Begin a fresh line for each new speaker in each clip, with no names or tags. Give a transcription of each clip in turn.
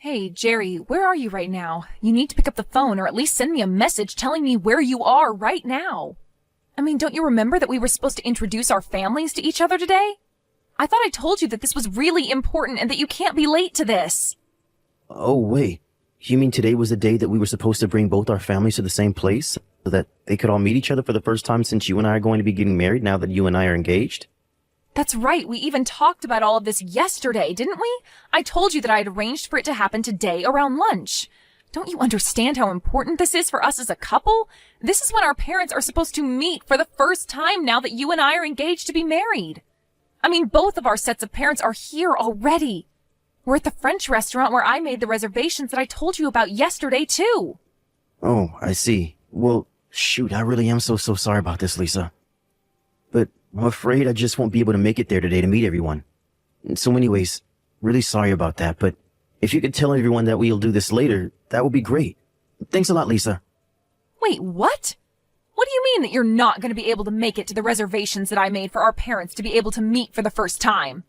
Hey, Jerry, where are you right now? You need to pick up the phone or at least send me a message telling me where you are right now. I mean, don't you remember that we were supposed to introduce our families to each other today? I thought I told you that this was really important and that you can't be late to this.
Oh, wait. You mean today was the day that we were supposed to bring both our families to the same place so that they could all meet each other for the first time since you and I are going to be getting married now that you and I are engaged?
That's right. We even talked about all of this yesterday, didn't we? I told you that I had arranged for it to happen today around lunch. Don't you understand how important this is for us as a couple? This is when our parents are supposed to meet for the first time now that you and I are engaged to be married. I mean, both of our sets of parents are here already. We're at the French restaurant where I made the reservations that I told you about yesterday, too.
Oh, I see. Well, shoot, I really am so sorry about this, Lisa. But I'm afraid I just won't be able to make it there today to meet everyone. So anyways, really sorry about that, but if you could tell everyone that we'll do this later, that would be great. Thanks a lot, Lisa.
Wait, what? What do you mean that you're not going to be able to make it to the reservations that I made for our parents to be able to meet for the first time?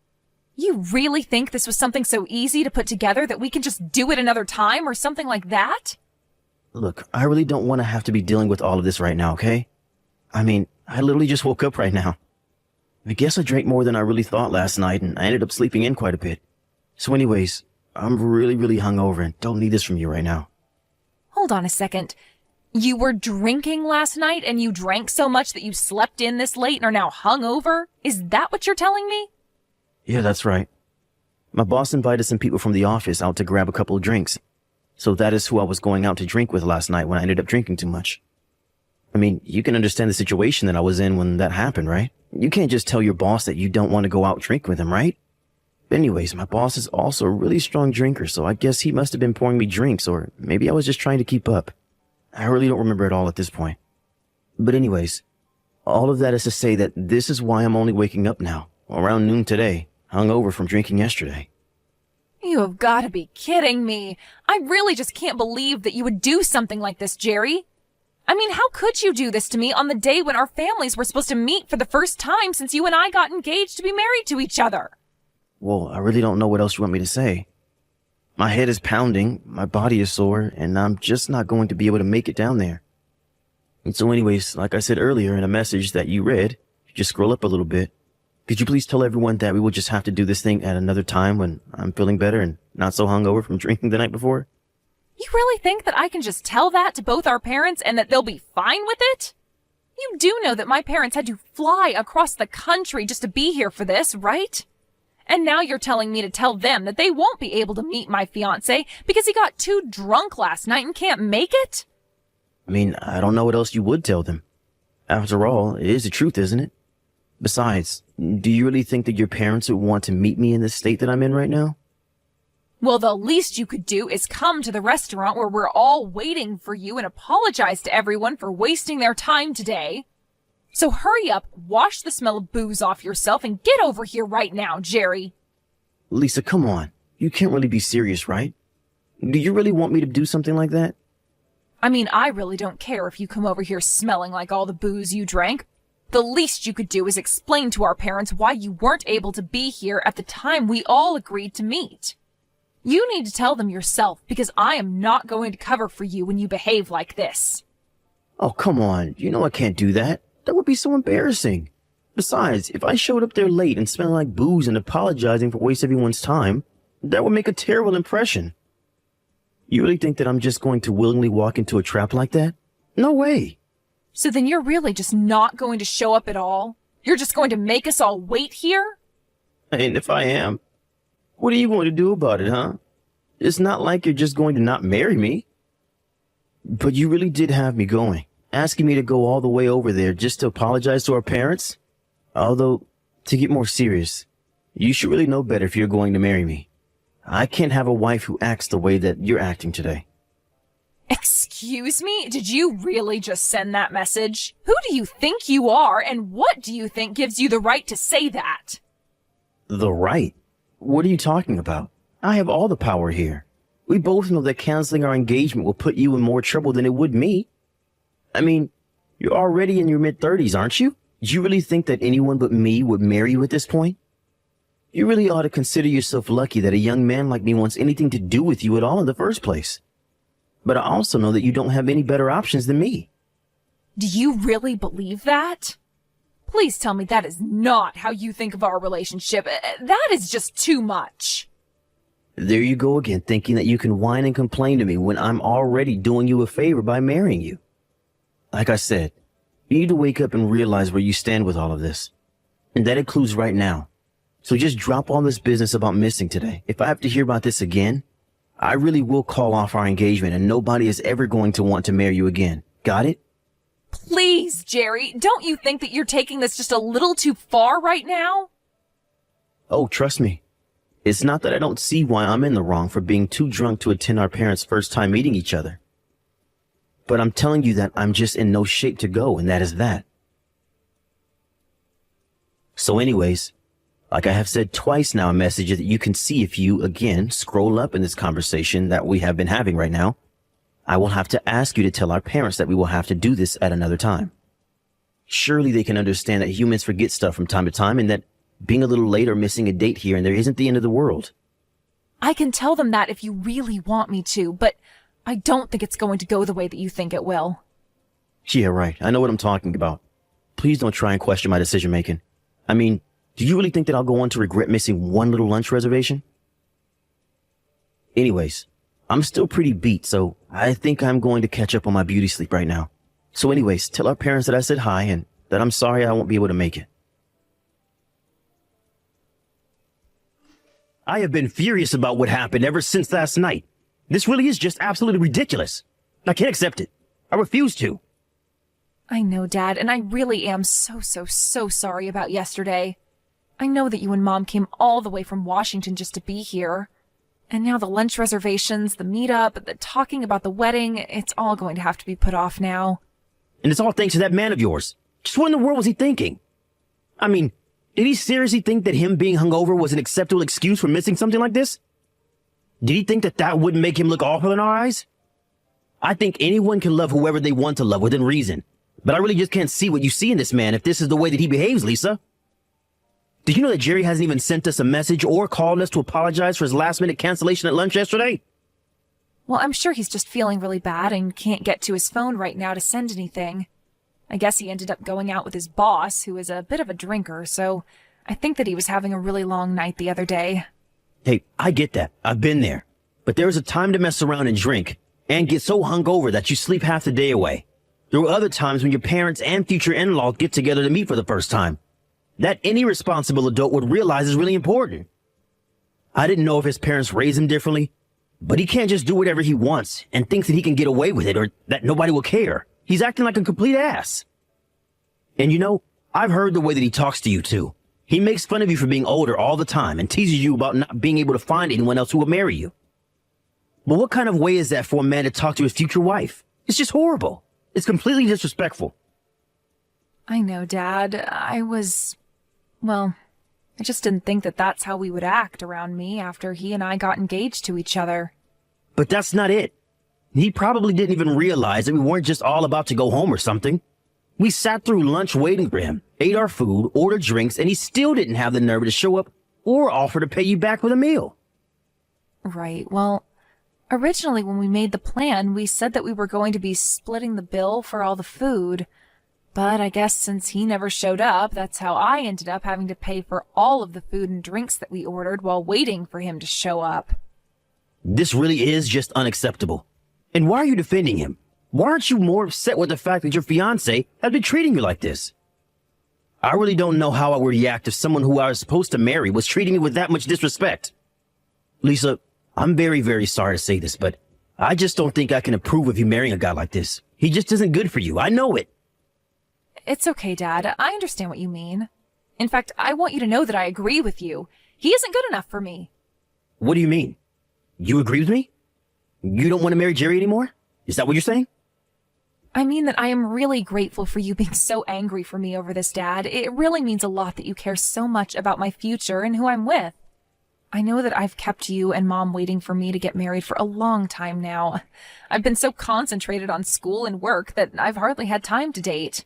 You really think this was something so easy to put together that we can just do it another time or something like that?
Look, I really don't want to have to be dealing with all of this right now, okay? I mean, I literally just woke up right now. I guess I drank more than I really thought last night, and I ended up sleeping in quite a bit. So anyways, I'm really hungover and don't need this from you right now.
Hold on a second. You were drinking last night and you drank so much that you slept in this late and are now hungover? Is that what you're telling me?
Yeah, that's right. My boss invited some people from the office out to grab a couple of drinks. So that is who I was going out to drink with last night when I ended up drinking too much. I mean, you can understand the situation that I was in when that happened, right? You can't just tell your boss that you don't want to go out drinking with him, right? Anyways, my boss is also a really strong drinker, so I guess he must have been pouring me drinks, or maybe I was just trying to keep up. I really don't remember it all at this point. But anyways, all of that is to say that this is why I'm only waking up now, around noon today, hungover from drinking yesterday.
You have got to be kidding me. I really just can't believe that you would do something like this, Jerry. I mean, how could you do this to me on the day when our families were supposed to meet for the first time since you and I got engaged to be married to each other?
Well, I really don't know what else you want me to say. My head is pounding, my body is sore, and I'm just not going to be able to make it down there. And so anyways, like I said earlier in a message that you read, if you just scroll up a little bit, could you please tell everyone that we will just have to do this thing at another time when I'm feeling better and not so hungover from drinking the night before?
You really think that I can just tell that to both our parents and that they'll be fine with it? You do know that my parents had to fly across the country just to be here for this, right? And now you're telling me to tell them that they won't be able to meet my fiancé because he got too drunk last night and can't make it?
I mean, I don't know what else you would tell them. After all, it is the truth, isn't it? Besides, do you really think that your parents would want to meet me in the state that I'm in right now?
Well, the least you could do is come to the restaurant where we're all waiting for you and apologize to everyone for wasting their time today. So hurry up, wash the smell of booze off yourself, and get over here right now, Jerry.
Lisa, come on. You can't really be serious, right? Do you really want me to do something like that?
I mean, I really don't care if you come over here smelling like all the booze you drank. The least you could do is explain to our parents why you weren't able to be here at the time we all agreed to meet. You need to tell them yourself, because I am not going to cover for you when you behave like this.
Oh, come on. You know I can't do that. That would be so embarrassing. Besides, if I showed up there late and smelling like booze and apologizing for wasting everyone's time, that would make a terrible impression. You really think that I'm just going to willingly walk into a trap like that? No way.
So then you're really just not going to show up at all? You're just going to make us all wait here?
And if I am, what are you going to do about it, huh? It's not like you're just going to not marry me. But you really did have me going, asking me to go all the way over there just to apologize to our parents? Although, to get more serious, you should really know better if you're going to marry me. I can't have a wife who acts the way that you're acting today.
Excuse me? Did you really just send that message? Who do you think you are, and what do you think gives you the right to say that?
The right? What are you talking about? I have all the power here. We both know that canceling our engagement will put you in more trouble than it would me. I mean, you're already in your mid-30s, aren't you? Do you really think that anyone but me would marry you at this point? You really ought to consider yourself lucky that a young man like me wants anything to do with you at all in the first place. But I also know that you don't have any better options than me.
Do you really believe that? Please tell me that is not how you think of our relationship. That is just too much.
There you go again, thinking that you can whine and complain to me when I'm already doing you a favor by marrying you. Like I said, you need to wake up and realize where you stand with all of this. And that includes right now. So just drop all this business about missing today. If I have to hear about this again, I really will call off our engagement and nobody is ever going to want to marry you again. Got it?
Please, Jerry, don't you think that you're taking this just a little too far right now?
Oh, trust me. It's not that I don't see why I'm in the wrong for being too drunk to attend our parents' first time meeting each other. But I'm telling you that I'm just in no shape to go, and that is that. So anyways, like I have said twice now in messages that you can see if you, again, scroll up in this conversation that we have been having right now, I will have to ask you to tell our parents that we will have to do this at another time. Surely they can understand that humans forget stuff from time to time and that being a little late or missing a date here and there isn't the end of the world.
I can tell them that if you really want me to, but I don't think it's going to go the way that you think it will.
Yeah, right. I know what I'm talking about. Please don't try and question my decision making. I mean, do you really think that I'll go on to regret missing one little lunch reservation? Anyways, I'm still pretty beat, so I think I'm going to catch up on my beauty sleep right now. So anyways, tell our parents that I said hi and that I'm sorry I won't be able to make it. I have been furious about what happened ever since last night. This really is just absolutely ridiculous. I can't accept it. I refuse to.
I know, Dad, and I really am so sorry about yesterday. I know that you and Mom came all the way from Washington just to be here. And now the lunch reservations, the meetup, the talking about the wedding, it's all going to have to be put off now.
And it's all thanks to that man of yours. Just what in the world was he thinking? I mean, did he seriously think that him being hungover was an acceptable excuse for missing something like this? Did he think that that wouldn't make him look awful in our eyes? I think anyone can love whoever they want to love within reason. But I really just can't see what you see in this man if this is the way that he behaves, Lisa. Did you know that Jerry hasn't even sent us a message or called us to apologize for his last-minute cancellation at lunch yesterday?
Well, I'm sure he's just feeling really bad and can't get to his phone right now to send anything. I guess he ended up going out with his boss, who is a bit of a drinker, so I think that he was having a really long night the other day.
Hey, I get that. I've been there. But there is a time to mess around and drink and get so hungover that you sleep half the day away. There were other times when your parents and future in-laws get together to meet for the first time. That any responsible adult would realize is really important. I didn't know if his parents raised him differently, but he can't just do whatever he wants and thinks that he can get away with it or that nobody will care. He's acting like a complete ass. And you know, I've heard the way that he talks to you too. He makes fun of you for being older all the time and teases you about not being able to find anyone else who will marry you. But what kind of way is that for a man to talk to his future wife? It's just horrible. It's completely disrespectful.
I know, Dad. I just didn't think that that's how we would act around me after he and I got engaged to each other.
But that's not it. He probably didn't even realize that we weren't just all about to go home or something. We sat through lunch waiting for him, ate our food, ordered drinks, and he still didn't have the nerve to show up or offer to pay you back with a meal.
Right. Well, originally when we made the plan, we said that we were going to be splitting the bill for all the food. But I guess since he never showed up, that's how I ended up having to pay for all of the food and drinks that we ordered while waiting for him to show up.
This really is just unacceptable. And why are you defending him? Why aren't you more upset with the fact that your fiancé has been treating you like this? I really don't know how I would react if someone who I was supposed to marry was treating me with that much disrespect. Lisa, I'm very sorry to say this, but I just don't think I can approve of you marrying a guy like this. He just isn't good for you. I know it.
It's okay, Dad. I understand what you mean. In fact, I want you to know that I agree with you. He isn't good enough for me.
What do you mean? You agree with me? You don't want to marry Jerry anymore? Is that what you're saying?
I mean that I am really grateful for you being so angry for me over this, Dad. It really means a lot that you care so much about my future and who I'm with. I know that I've kept you and Mom waiting for me to get married for a long time now. I've been so concentrated on school and work that I've hardly had time to date.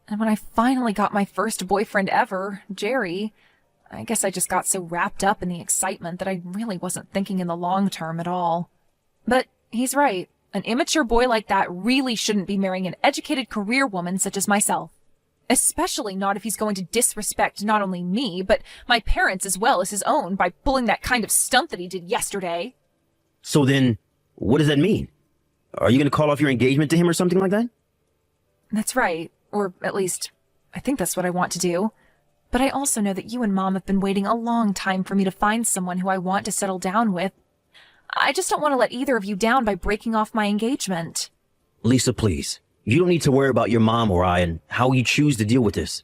And when I finally got my first boyfriend ever, Jerry, I guess I just got so wrapped up in the excitement that I really wasn't thinking in the long term at all. But he's right. An immature boy like that really shouldn't be marrying an educated career woman such as myself. Especially not if he's going to disrespect not only me, but my parents as well as his own by pulling that kind of stunt that he did yesterday.
So then, what does that mean? Are you going to call off your engagement to him or something like that?
That's right. Or at least, I think that's what I want to do. But I also know that you and Mom have been waiting a long time for me to find someone who I want to settle down with. I just don't want to let either of you down by breaking off my engagement.
Lisa, please. You don't need to worry about your mom or I and how you choose to deal with this.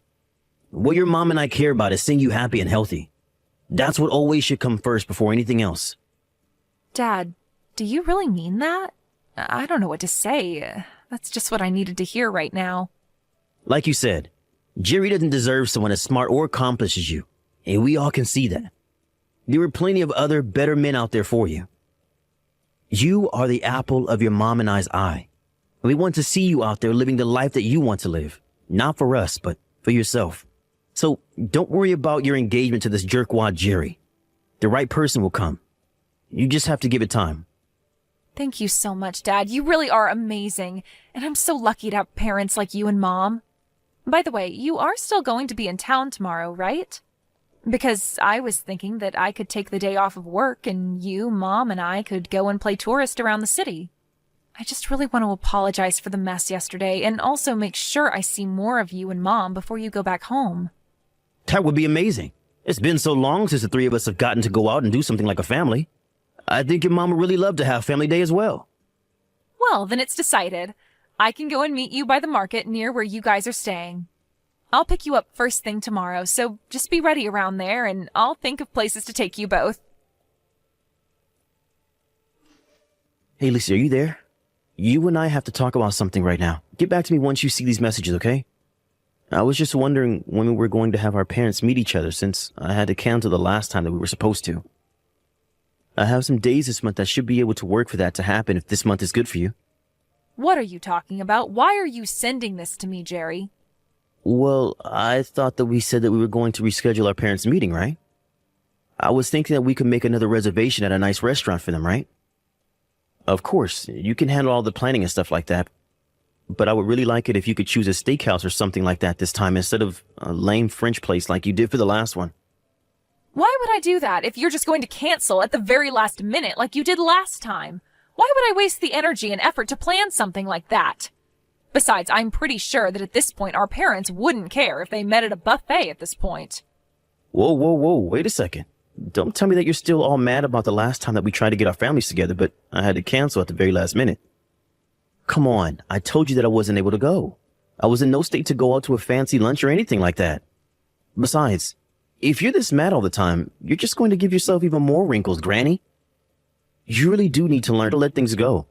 What your mom and I care about is seeing you happy and healthy. That's what always should come first before anything else.
Dad, do you really mean that? I don't know what to say. That's just what I needed to hear right now.
Like you said, Jerry doesn't deserve someone as smart or accomplished as you, and we all can see that. There were plenty of other better men out there for you. You are the apple of your mom and I's eye. And we want to see you out there living the life that you want to live. Not for us, but for yourself. So don't worry about your engagement to this jerkwad Jerry. The right person will come. You just have to give it time.
Thank you so much, Dad. You really are amazing. And I'm so lucky to have parents like you and Mom. By the way, you are still going to be in town tomorrow, right? Because I was thinking that I could take the day off of work and you, Mom, and I could go and play tourist around the city. I just really want to apologize for the mess yesterday and also make sure I see more of you and Mom before you go back home.
That would be amazing. It's been so long since the three of us have gotten to go out and do something like a family. I think your mom would really love to have family day as well.
Well, then it's decided. I can go and meet you by the market near where you guys are staying. I'll pick you up first thing tomorrow, so just be ready around there and I'll think of places to take you both.
Hey, Lisa, are you there? You and I have to talk about something right now. Get back to me once you see these messages, okay? I was just wondering when we were going to have our parents meet each other since I had to cancel the last time that we were supposed to. I have some days this month that should be able to work for that to happen if this month is good for you.
What are you talking about? Why are you sending this to me, Jerry?
Well, I thought that we said that we were going to reschedule our parents' meeting, right? I was thinking that we could make another reservation at a nice restaurant for them, right? Of course, you can handle all the planning and stuff like that. But I would really like it if you could choose a steakhouse or something like that this time instead of a lame French place like you did for the last one.
Why would I do that if you're just going to cancel at the very last minute like you did last time? Why would I waste the energy and effort to plan something like that? Besides, I'm pretty sure that at this point our parents wouldn't care if they met at a buffet at this point.
Whoa, wait a second. Don't tell me that you're still all mad about the last time that we tried to get our families together, but I had to cancel at the very last minute. Come on, I told you that I wasn't able to go. I was in no state to go out to a fancy lunch or anything like that. Besides, if you're this mad all the time, you're just going to give yourself even more wrinkles, Granny. You really do need to learn to let things go.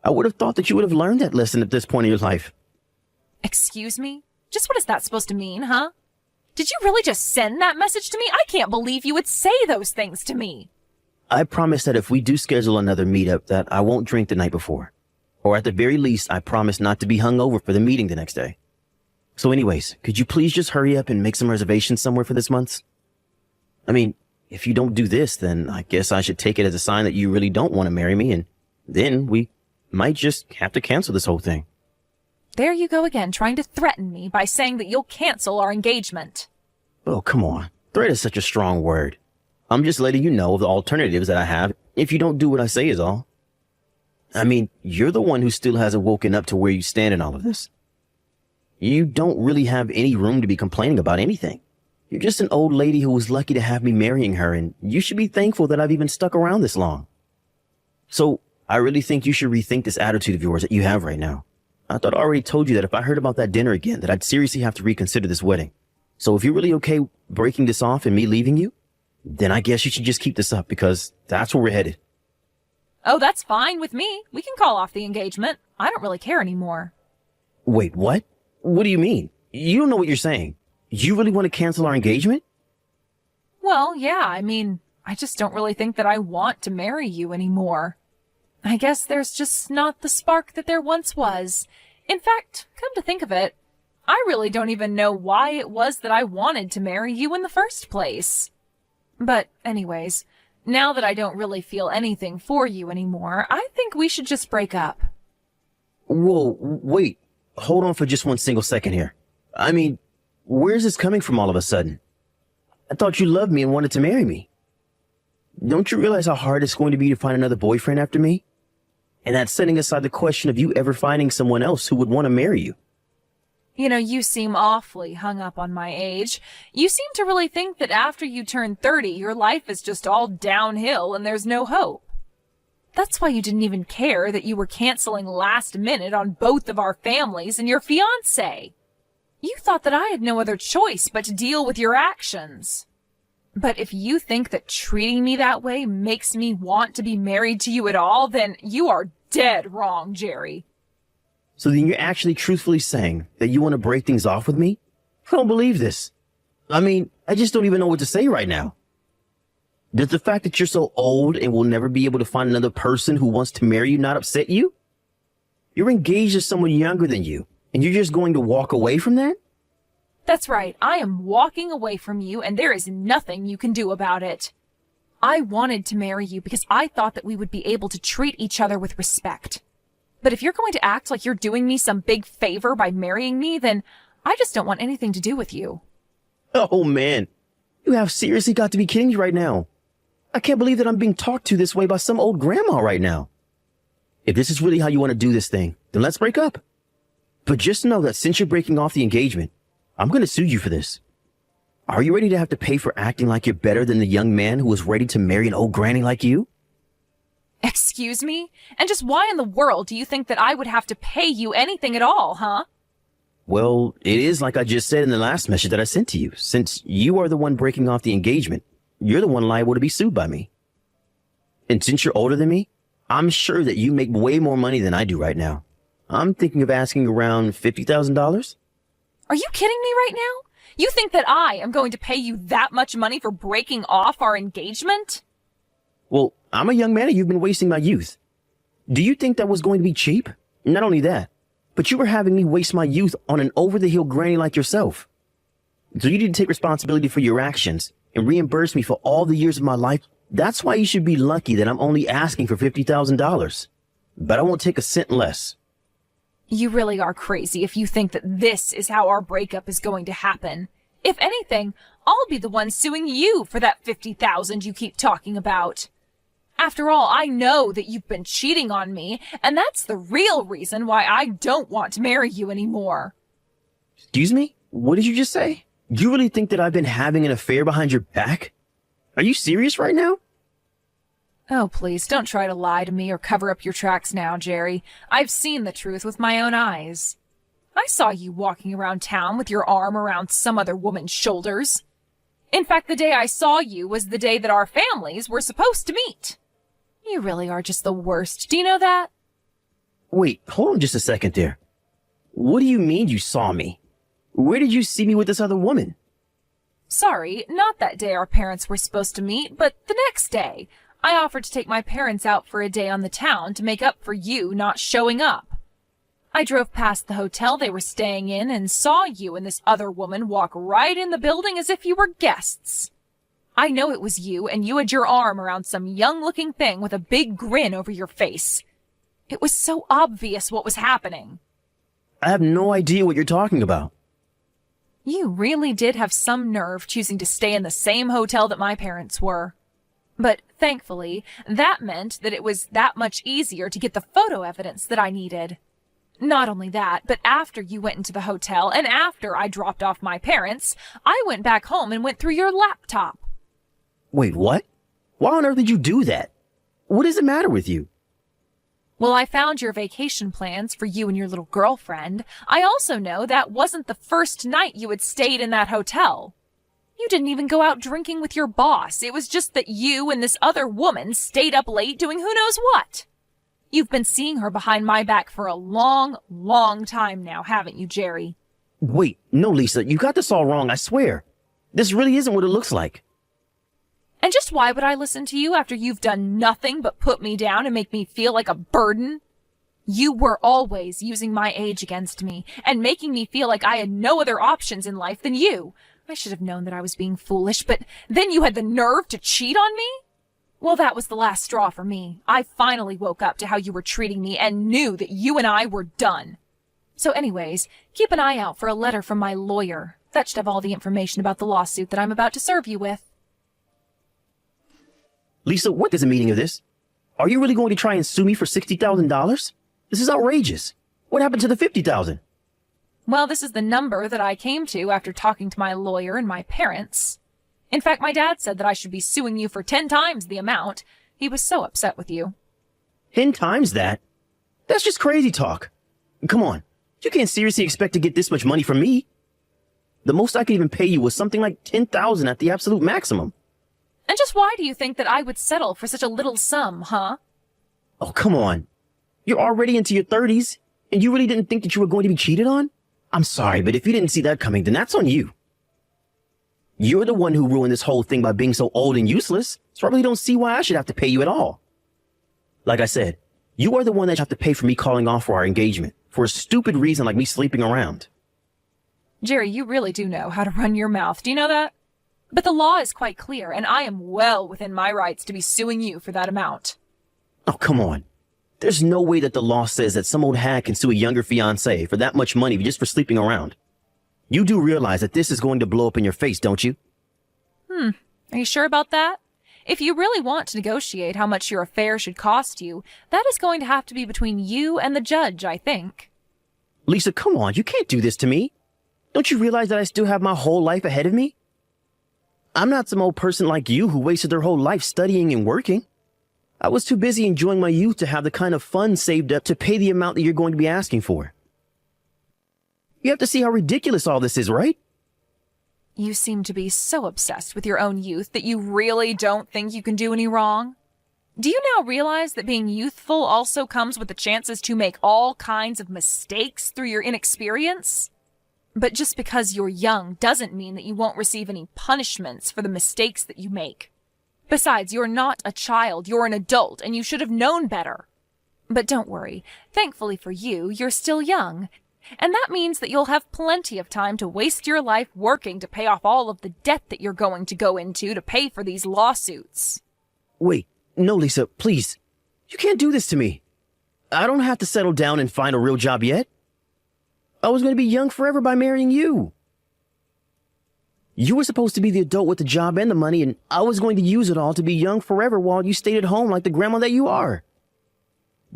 I would have thought that you would have learned that lesson at this point in your life.
Excuse me? Just what is that supposed to mean, huh? Did you really just send that message to me? I can't believe you would say those things to me.
I promise that if we do schedule another meetup that I won't drink the night before. Or at the very least, I promise not to be hungover for the meeting the next day. So anyways, could you please just hurry up and make some reservations somewhere for this month? I mean, if you don't do this, then I guess I should take it as a sign that you really don't want to marry me, and then we might just have to cancel this whole thing.
There you go again, trying to threaten me by saying that you'll cancel our engagement.
Oh, come on. Threat is such a strong word. I'm just letting you know of the alternatives that I have if you don't do what I say is all. I mean, you're the one who still hasn't woken up to where you stand in all of this. You don't really have any room to be complaining about anything. You're just an old lady who was lucky to have me marrying her, and you should be thankful that I've even stuck around this long. So, I really think you should rethink this attitude of yours that you have right now. I thought I already told you that if I heard about that dinner again, that I'd seriously have to reconsider this wedding. So if you're really okay breaking this off and me leaving you, then I guess you should just keep this up because that's where we're headed.
Oh, that's fine with me. We can call off the engagement. I don't really care anymore.
Wait, what? What do you mean? You don't know what you're saying. You really want to cancel our engagement?
Well, yeah, I just don't really think that I want to marry you anymore. I guess there's just not the spark that there once was. In fact, come to think of it, I really don't even know why it was that I wanted to marry you in the first place. But anyways, now that I don't really feel anything for you anymore, I think we should just break up.
Whoa, wait. Hold on for just one single second here. I mean, where's this coming from all of a sudden? I thought you loved me and wanted to marry me. Don't you realize how hard it's going to be to find another boyfriend after me? And that's setting aside the question of you ever finding someone else who would want to marry you.
You know, you seem awfully hung up on my age. You seem to really think that after you turn 30, your life is just all downhill and there's no hope. That's why you didn't even care that you were canceling last minute on both of our families and your fiancé. You thought that I had no other choice but to deal with your actions. But if you think that treating me that way makes me want to be married to you at all, then you are dead wrong, Jerry.
So then you're actually truthfully saying that you want to break things off with me? I don't believe this. I mean, I just don't even know what to say right now. Does the fact that you're so old and will never be able to find another person who wants to marry you not upset you? You're engaged to someone younger than you, and you're just going to walk away from that?
That's right. I am walking away from you, and there is nothing you can do about it. I wanted to marry you because I thought that we would be able to treat each other with respect. But if you're going to act like you're doing me some big favor by marrying me, then I just don't want anything to do with you.
Oh man, you have seriously got to be kidding me right now. I can't believe that I'm being talked to this way by some old grandma right now. If this is really how you want to do this thing, then let's break up. But just know that since you're breaking off the engagement, I'm going to sue you for this. Are you ready to have to pay for acting like you're better than the young man who was ready to marry an old granny like you?
Excuse me? And just why in the world do you think that I would have to pay you anything at all, huh?
Well, it is like I just said in the last message that I sent to you. Since you are the one breaking off the engagement, you're the one liable to be sued by me. And since you're older than me, I'm sure that you make way more money than I do right now. I'm thinking of asking around $50,000.
Are you kidding me right now? You think that I am going to pay you that much money for breaking off our engagement?
Well, I'm a young man and you've been wasting my youth. Do you think that was going to be cheap? Not only that, but you were having me waste my youth on an over-the-hill granny like yourself. So you need to take responsibility for your actions and reimburse me for all the years of my life. That's why you should be lucky that I'm only asking for $50,000. But I won't take a cent less.
You really are crazy if you think that this is how our breakup is going to happen. If anything, I'll be the one suing you for that $50,000 you keep talking about. After all, I know that you've been cheating on me, and that's the real reason why I don't want to marry you anymore.
Excuse me? What did you just say? You really think that I've been having an affair behind your back? Are you serious right now?
Oh, please, don't try to lie to me or cover up your tracks now, Jerry. I've seen the truth with my own eyes. I saw you walking around town with your arm around some other woman's shoulders. In fact, the day I saw you was the day that our families were supposed to meet. You really are just the worst. Do you know that?
Wait, hold on just a second there. What do you mean you saw me? Where did you see me with this other woman?
Sorry, not that day our parents were supposed to meet, but the next day. I offered to take my parents out for a day on the town to make up for you not showing up. I drove past the hotel they were staying in and saw you and this other woman walk right in the building as if you were guests. I know it was you, and you had your arm around some young-looking thing with a big grin over your face. It was so obvious what was happening.
I have no idea what you're talking about.
You really did have some nerve choosing to stay in the same hotel that my parents were. But thankfully, that meant that it was that much easier to get the photo evidence that I needed. Not only that, but after you went into the hotel and after I dropped off my parents, I went back home and went through your laptop.
Wait, what? Why on earth did you do that? What does it matter with you?
Well, I found your vacation plans for you and your little girlfriend. I also know that wasn't the first night you had stayed in that hotel. You didn't even go out drinking with your boss. It was just that you and this other woman stayed up late doing who knows what. You've been seeing her behind my back for a long, long time now, haven't you, Jerry?
Wait, no, Lisa, you got this all wrong, I swear. This really isn't what it looks like.
And just why would I listen to you after you've done nothing but put me down and make me feel like a burden? You were always using my age against me and making me feel like I had no other options in life than you. I should have known that I was being foolish, but then you had the nerve to cheat on me? Well, that was the last straw for me. I finally woke up to how you were treating me and knew that you and I were done. So anyways, keep an eye out for a letter from my lawyer. That should have all the information about the lawsuit that I'm about to serve you with.
Lisa, what is the meaning of this? Are you really going to try and sue me for $60,000? This is outrageous. What happened to the $50,000?
Well, this is the number that I came to after talking to my lawyer and my parents. In fact, my dad said that I should be suing you for 10 times the amount. He was so upset with you.
10 times that? That's just crazy talk. Come on, you can't seriously expect to get this much money from me. The most I could even pay you was something like $10,000 at the absolute maximum.
And just why do you think that I would settle for such a little sum, huh?
Oh, come on. You're already into your 30s, and you really didn't think that you were going to be cheated on? I'm sorry, but if you didn't see that coming, then that's on you. You're the one who ruined this whole thing by being so old and useless, so I really don't see why I should have to pay you at all. Like I said, you are the one that should have to pay for me calling off for our engagement, for a stupid reason like me sleeping around.
Jerry, you really do know how to run your mouth. Do you know that? But the law is quite clear, and I am well within my rights to be suing you for that amount.
Oh, come on. There's no way that the law says that some old hag can sue a younger fiancé for that much money just for sleeping around. You do realize that this is going to blow up in your face, don't you?
Are you sure about that? If you really want to negotiate how much your affair should cost you, that is going to have to be between you and the judge, I think.
Lisa, come on. You can't do this to me. Don't you realize that I still have my whole life ahead of me? I'm not some old person like you who wasted their whole life studying and working. I was too busy enjoying my youth to have the kind of funds saved up to pay the amount that you're going to be asking for. You have to see how ridiculous all this is, right?
You seem to be so obsessed with your own youth that you really don't think you can do any wrong. Do you now realize that being youthful also comes with the chances to make all kinds of mistakes through your inexperience? But just because you're young doesn't mean that you won't receive any punishments for the mistakes that you make. Besides, you're not a child, you're an adult, and you should have known better. But don't worry. Thankfully for you, you're still young. And that means that you'll have plenty of time to waste your life working to pay off all of the debt that you're going to go into to pay for these lawsuits.
Wait, no, Lisa, please. You can't do this to me. I don't have to settle down and find a real job yet. I was going to be young forever by marrying you. You were supposed to be the adult with the job and the money, and I was going to use it all to be young forever while you stayed at home like the grandma that you are.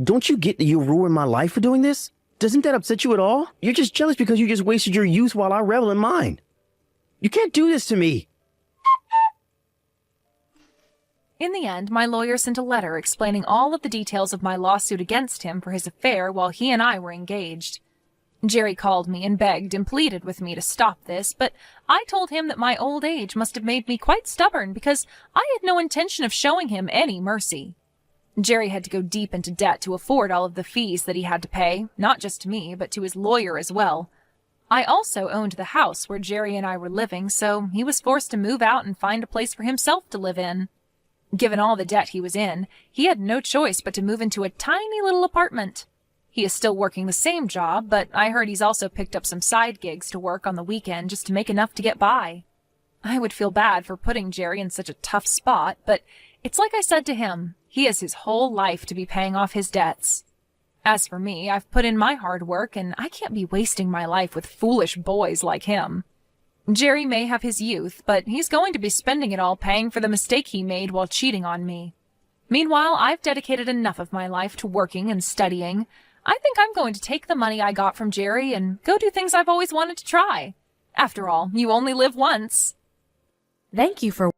Don't you get that you ruined my life for doing this? Doesn't that upset you at all? You're just jealous because you just wasted your youth while I revel in mine. You can't do this to me.
In the end, my lawyer sent a letter explaining all of the details of my lawsuit against him for his affair while he and I were engaged. Jerry called me and begged and pleaded with me to stop this, but I told him that my old age must have made me quite stubborn because I had no intention of showing him any mercy. Jerry had to go deep into debt to afford all of the fees that he had to pay, not just to me, but to his lawyer as well. I also owned the house where Jerry and I were living, so he was forced to move out and find a place for himself to live in. Given all the debt he was in, he had no choice but to move into a tiny little apartment. He is still working the same job, but I heard he's also picked up some side gigs to work on the weekend just to make enough to get by. I would feel bad for putting Jerry in such a tough spot, but it's like I said to him, he has his whole life to be paying off his debts. As for me, I've put in my hard work, and I can't be wasting my life with foolish boys like him. Jerry may have his youth, but he's going to be spending it all paying for the mistake he made while cheating on me. Meanwhile, I've dedicated enough of my life to working and studying. I think I'm going to take the money I got from Jerry and go do things I've always wanted to try. After all, you only live once.
Thank you for